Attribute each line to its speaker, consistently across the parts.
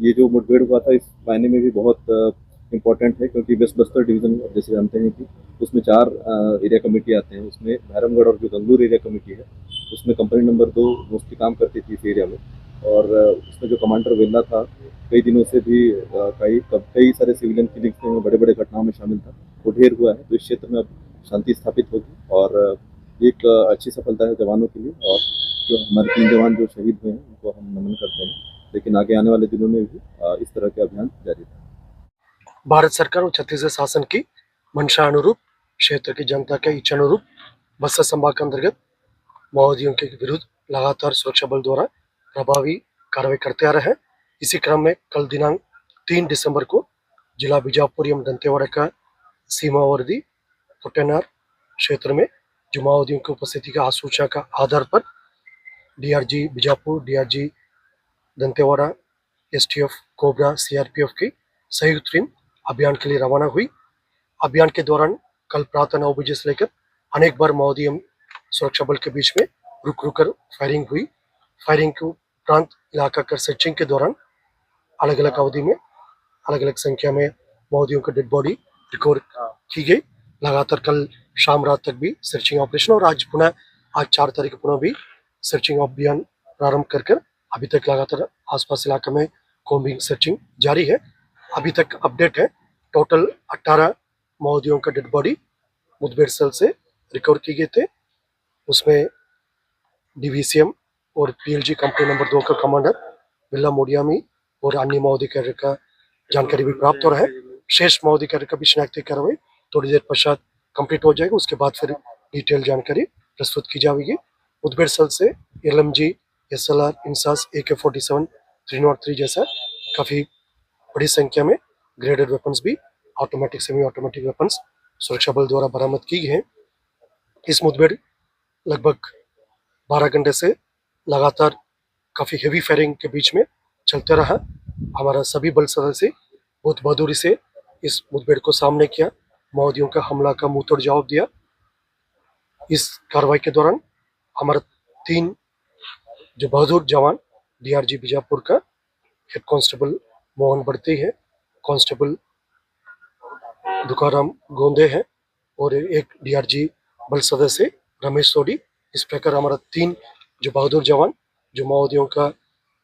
Speaker 1: ये जो मुठभेड़ हुआ था इस मायने में भी बहुत इम्पोर्टेंट है, क्योंकि वेस्ट बस्तर डिवीज़न जैसे जानते हैं कि उसमें 4 एरिया कमेटी आते हैं। उसमें भैरमगढ़ और जो गंगलूर एरिया कमेटी है, उसमें कंपनी नंबर 2 मोस्टली काम करती थी इस एरिया में। और उसमें जो कमांडर वेल्ला था, कई दिनों से भी कई सारे सिविलियन किलिंग्स में बड़े-बड़े घटनाओं में शामिल था। वो ढेर हुआ है, तो इस क्षेत्र में अब शांति स्थापित होगी और ये एक अच्छी सफलता है जवानों के लिए। और जो हमारे 3 जवान जो शहीद हुए हैं, उनको हम नमन करते हैं। लेकिन आगे आने वाले दिनों में भी इस तरह के अभियान जारी रहें।
Speaker 2: भारत सरकार और छत्तीसगढ़ शासन की मंशा अनुरूप, क्षेत्र की जनता के इच्छा अनुरूप बस्तर संभाग के अंतर्गत माओवादियों के विरुद्ध लगातार सुरक्षा बल द्वारा प्रभावी कार्रवाई करते आ रहे हैं। इसी क्रम में कल दिनांक 3 दिसंबर को जिला बीजापुर एवं दंतेवाड़ा का सीमावर्ती पुटेनार क्षेत्र में जो माओवादियों की उपस्थिति का आसूचना का आधार पर DRG Bijapur, DRG Dantewada, STF, cobra, CRPF की संयुक्त टीम अभियान के लिए रवाना हुई। अभियान के दौरान कल प्रातः 9 बजे से लेकर अनेक बार माओवादी सुरक्षा बल के बीच में रुक कर फायरिंग हुई। फायरिंग के उपरांत इलाका कर सर्चिंग के दौरान अलग अलग अवधि में अलग अलग संख्या में माओवादियों की डेड बॉडी रिकवर की गई। लगातार कल शाम रात तक भी सर्चिंग ऑपरेशन और आज 4 तारीख को पुनः भी सर्चिंग अभियान प्रारंभ कर अभी तक लगातार आसपास इलाके में कॉम्बिंग सर्चिंग जारी है। अभी तक अपडेट है, टोटल 18 माओवादियों का डेड बॉडी मुठभेड़ स्थल से रिकवर किए गए थे। उसमें डीवीसीएम और पीएलजी कंपनी नंबर 2 का कमांडर बिल्ला मोडियामी और अन्य माओवादी कैडर का जानकारी भी प्राप्त हो रहा है। शेष माओवादी कैडर का भी शिनाख्ती कार्रवाई थोड़ी देर पश्चात कंप्लीट हो जाएगा। उसके बाद फिर डिटेल जानकारी प्रस्तुत की जाएगी। मुठभेड़ स्थल से एलएमजी, एसएलआर, इंसास, AK-47, 303 जैसा काफी बड़ी संख्या में ग्रेडेड वेपन्स भी, ऑटोमेटिक सेमी ऑटोमेटिक वेपन्स सुरक्षा बल द्वारा बरामद की गई हैं। इस मुठभेड़ लगभग 12 घंटे से लगातार काफी हेवी फायरिंग के बीच में चलते रहा। हमारा सभी बल सदस्य बहुत बहादुरी से इस मुठभेड़ को सामने किया, माओवादियों का हमला का मुंहतोड़ जवाब दिया। इस कार्रवाई के दौरान हमारा 3 जो बहादुर जवान डीआरजी बीजापुर का हेड कांस्टेबल मोहन बढ़ती है, कांस्टेबल दुकाराम गोंदे है और एक डीआरजी बल सदस्य रमेश सोडी। इस प्रकार हमारा 3 जो बहादुर जवान जो माओवादियों का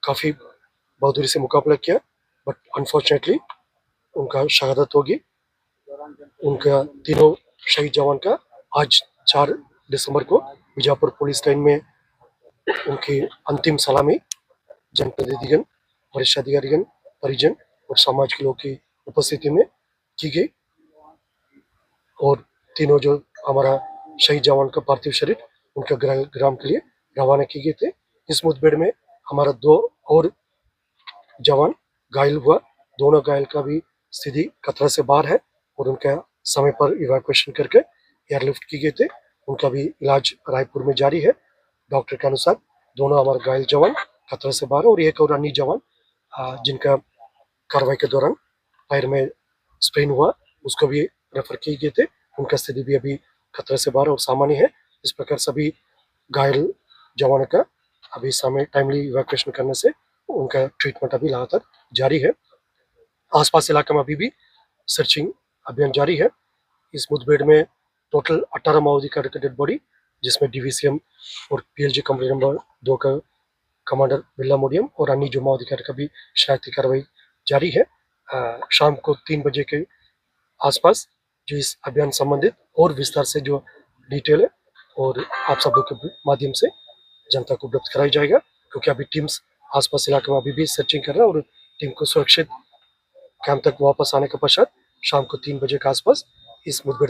Speaker 2: काफी बहादुरी से मुकाबला किया, बट अनफॉर्चुनेटली उनका शहादत होगी। उनका तीनों शहीद जवान का आज 4 दिसंबर को बीजापुर पुलिस लाइन में उनकी अंतिम सलामी जनप्रतिनिधिगण, वरिष्ठ अधिकारीगण, परिजन और समाज के लोग की उपस्थिति में की गई। और तीनों जो हमारा शहीद जवान का पार्थिव शरीर उनका ग्राम के लिए रवाना किए गए थे। इस मुठभेड़ में हमारा 2 और जवान घायल हुआ। दोनों घायल का भी स्थिति खतरा से बाहर है और उनका समय पर इवैक्यूएशन करके एयरलिफ्ट किए गए थे। उनका भी इलाज रायपुर में जारी है। डॉक्टर के अनुसार दोनों हमारे घायल जवान खतरे से बाहर और एक और अन्य जवान जिनका कार्रवाई के दौरान पैर में स्प्रेन हुआ, उसको भी रेफर किए गए थे। उनका स्थिति भी अभी खतरे से बाहर और सामान्य है। इस प्रकार सभी घायल जवानों का अभी समय टाइमली इवैक्यूएशन करने से उनका ट्रीटमेंट अभी लगातार जारी है। आसपास इलाके में अभी भी सर्चिंग अभियान जारी है। इस मुठभेड़ में टोटल 18 माओवादी का डेड बॉडी, जिसमें डीवीसीएम और पीएलजी कंपनी नंबर 2 का कमांडर बिल्ला मोडियम और अन्य जो माओवादी कैडर का भी शिनाख्ती कार्रवाई जारी है। शाम को 3 बजे के आसपास जो इस अभियान संबंधित और विस्तार से जो डिटेल है और आप सब लोग के माध्यम से जनता को उपलब्ध कराया जाएगा, क्योंकि अभी टीम्स आसपास इलाके में अभी भी सर्चिंग कर रहा है और टीम को सुरक्षित कैंप तक वापस आने के पश्चात शाम को 3 बजे के आसपास इस मुठभेड़